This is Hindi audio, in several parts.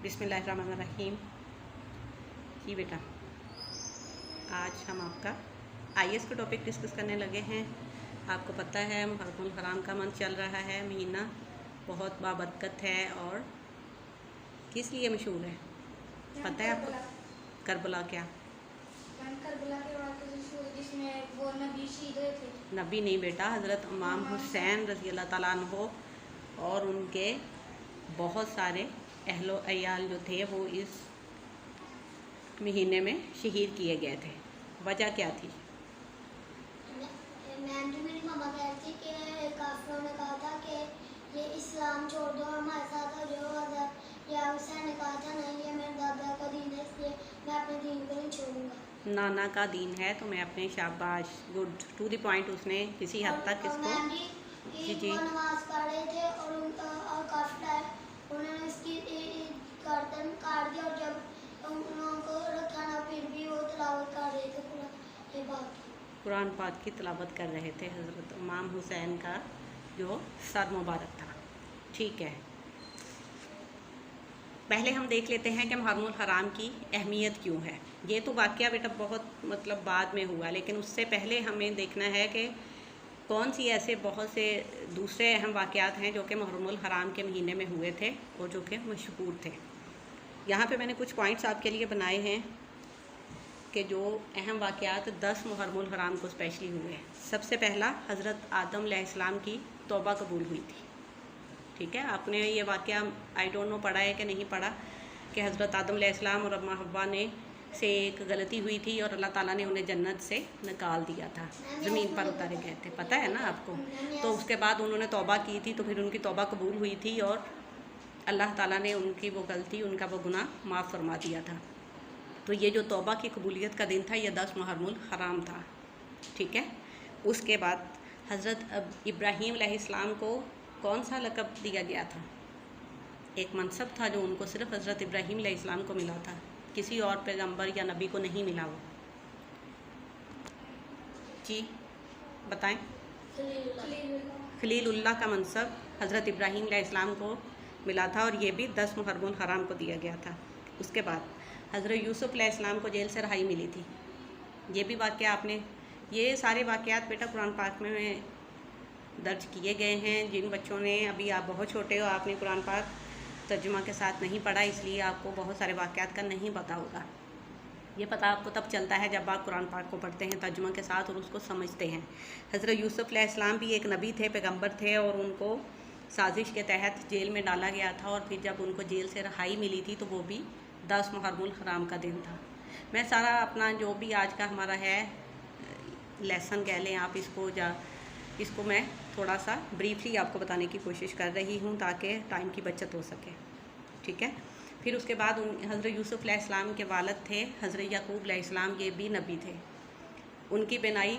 बिस्मिल्लाहिर्रहमानिर्रहीम। जी बेटा, आज हम आपका आईएएस का टॉपिक डिस्कस करने लगे हैं। आपको पता है मुहर्रमुल हराम का मंथ चल रहा है, महीना बहुत बाबरकत है और किस लिए मशहूर है पता है आपको? करबला क्या? करबला के वाक़े से शुरू जिसमें वो नबी शहीद हुए थे। नबी नहीं बेटा, हज़रत इमाम हुसैन रज़ी अल्लाह ताला अन्हो और उनके बहुत सारे अहलो अयाल जो थे वो इस महीने में शहीद किए गए थे। वजह क्या थी? मैम जो मेरी मम्मा कह रही थी कि काफिरों ने कहा था कि ये इस्लाम छोड़ दो हमारे साथ, और जो या हुसैन ने कहा था नहीं ये मेरे दादा का दीन है इसलिए मैं अपने दीन को नहीं छोड़ूंगा। नाना का दीन है तो मैं अपने शाबाश, गुड टू द पॉइंट। उसने किसी हद तक इसको जी वो नमाज पढ़ रहे थे और काफिर आए, उन्होंने इसकी गर्दन काट दी और जब उन लोगों को रखा ना फिर भी वो तिलावत कर रहे थे कुरान पाक की तिलावत कर रहे थे। हज़रत इमाम हुसैन का जो सर मुबारक था। ठीक है, पहले हम देख लेते हैं कि मुहर्रमुल हराम की अहमियत क्यों है। ये तो वाक़या बेटा बहुत बाद में हुआ, लेकिन उससे पहले हमें देखना है कि कौन सी ऐसे बहुत से दूसरे अहम वाक़यात हैं जो कि मुहर्रमुल हराम के महीने में हुए थे और जो कि मशहूर थे। यहाँ पे मैंने कुछ पॉइंट्स आपके लिए बनाए हैं कि जो अहम वाक़यात 10 मुहर्रमुल हराम को स्पेशली हुए हैं। सबसे पहला, हज़रत आदम अलैहिस्सलाम की तौबा कबूल हुई थी। ठीक है, आपने ये वाक़या आई डोंट नो पढ़ा है कि नहीं पढ़ा कि हज़रत आदम अलैहिस्सलाम और अम्मा हव्वा ने से एक गलती हुई थी और अल्लाह ताला ने उन्हें जन्नत से निकाल दिया था, ज़मीन पर उतारे गए थे, पता है ना आपको? तो उसके बाद उन्होंने तौबा की थी, तो फिर उनकी तौबा कबूल हुई थी और अल्लाह ताला ने उनकी वो गलती, उनका वो गुनाह माफ़ फरमा दिया था। तो ये जो तौबा की कबूलियत का दिन था, ये 10 मुहर्रमुल हराम था। ठीक है, उसके बाद हज़रत इब्राहीम अलैहिस्सलाम को कौन सा लक़ब दिया गया था? एक मनसब था जो उनको सिर्फ हज़रत इब्राहीम अलैहिस्सलाम को मिला था, किसी और पैगंबर या नबी को नहीं मिला। वो जी बताएं। खलीलुल्लाह का मनसब हज़रत इब्राहीम अलैहिस्सलाम को मिला था और ये भी 10 मुहर्रमुल हराम को दिया गया था। उसके बाद हज़रत यूसुफ अलैहिस्सलाम को जेल से रहाई मिली थी। ये भी वाक़या आपने, ये सारे वाक़यात बेटा कुरान पाक में दर्ज किए गए हैं। जिन बच्चों ने, अभी आप बहुत छोटे हो, आपने कुरान पाक तर्जुमा के साथ नहीं पढ़ा, इसलिए आपको बहुत सारे वाक़यात का नहीं पता होगा। ये पता आपको तब चलता है जब आप कुरान पाक को पढ़ते हैं तर्जुमा के साथ और उसको समझते हैं। हज़रत यूसुफ अलैहिस्सलाम भी एक नबी थे, पैगंबर थे, और उनको साजिश के तहत जेल में डाला गया था और फिर जब उनको जेल से रहाई मिली थी तो वो भी 10 मुहर्रमुल हराम का दिन था। मैं सारा अपना जो भी आज का हमारा है लेसन कह लें आप इसको मैं थोड़ा सा ब्रीफली आपको बताने की कोशिश कर रही हूँ ताकि टाइम की बचत हो सके। ठीक है, फिर उसके बाद हज़रत यूसुफ अलैहिस्सलाम के वालिद थे हज़रत याकूब अलैहिस्सलाम, ये भी नबी थे। उनकी बेनाई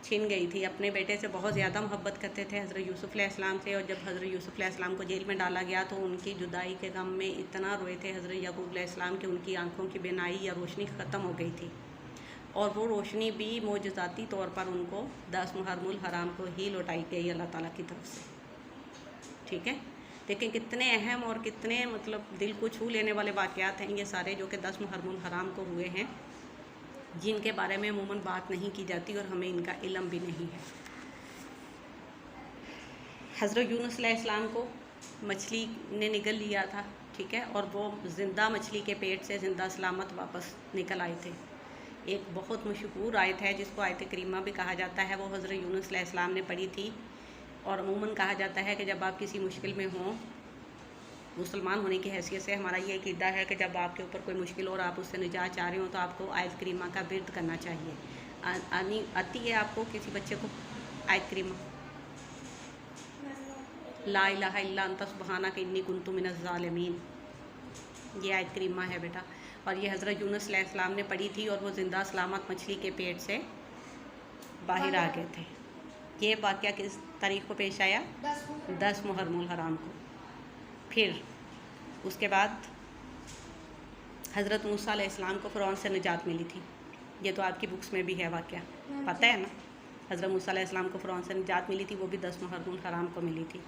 छिन गई थी, अपने बेटे से बहुत ज़्यादा मोहब्बत करते थे हज़रत यूसुफ अलैहिस्सलाम से, और जब हज़रत यूसुफ अलैहिस्सलाम को जेल में डाला गया तो उनकी जुदाई के गम में इतना रोए थे हज़रत याकूब अलैहिस्सलाम कि उनकी आँखों की बेनाई या रोशनी ख़त्म हो गई थी, और वो रोशनी भी मोजज़ाती तौर पर उनको 10 मुहर्रमुल हराम को ही लौटाई गई अल्लाह ताला की तरफ से। ठीक है, लेकिन कितने अहम और कितने दिल को छू लेने वाले वाक़यात हैं ये सारे, जो कि 10 मुहर्रमुल हराम को हुए हैं, जिनके बारे में अमूमन बात नहीं की जाती और हमें इनका इल्म भी नहीं है। हज़रत यूनुस अलैहिस्सलाम को मछली ने निगल लिया था। ठीक है, और वो ज़िंदा मछली के पेट से ज़िंदा सलामत वापस निकल आए थे। एक बहुत मशहूर आयत है जिसको आयत करीमा भी कहा जाता है, वो हज़रत यूनुस अलैहिस्सलाम ने पढ़ी थी। और अमूमन कहा जाता है कि जब आप किसी मुश्किल में हों, मुसलमान होने की हैसियत से हमारा ये अक़ीदा है कि जब आपके ऊपर कोई मुश्किल हो और आप उससे निजात चाह रहे हो तो आपको आयत करीमा का विर्द करना चाहिए। आती है आपको किसी बच्चे को आयत करीमा? ला इलाहा इल्ला अंता सुब्हानक इन्नी कुन्तु मिनज़ ज़ालिमीन, ये आयत करीमा है बेटा। और ये हज़रत यूनुस अलैहिस्सलाम ने पढ़ी थी और वो ज़िंदा सलामत मछली के पेट से बाहर आ गए थे। ये वाक़या किस तारीख़ को पेश आया? 10 मुहर्रमुल हराम को। फिर उसके बाद हज़रत मूसा अलैहिस्सलाम को फ़िरौन से निजात मिली थी। ये तो आपकी बुक्स में भी है वाक़या, पता है ना? हज़रत मूसा अलैहिस्सलाम को फ़िरौन से निजात मिली थी, वो भी 10 मुहर्रमुल हराम को मिली थी।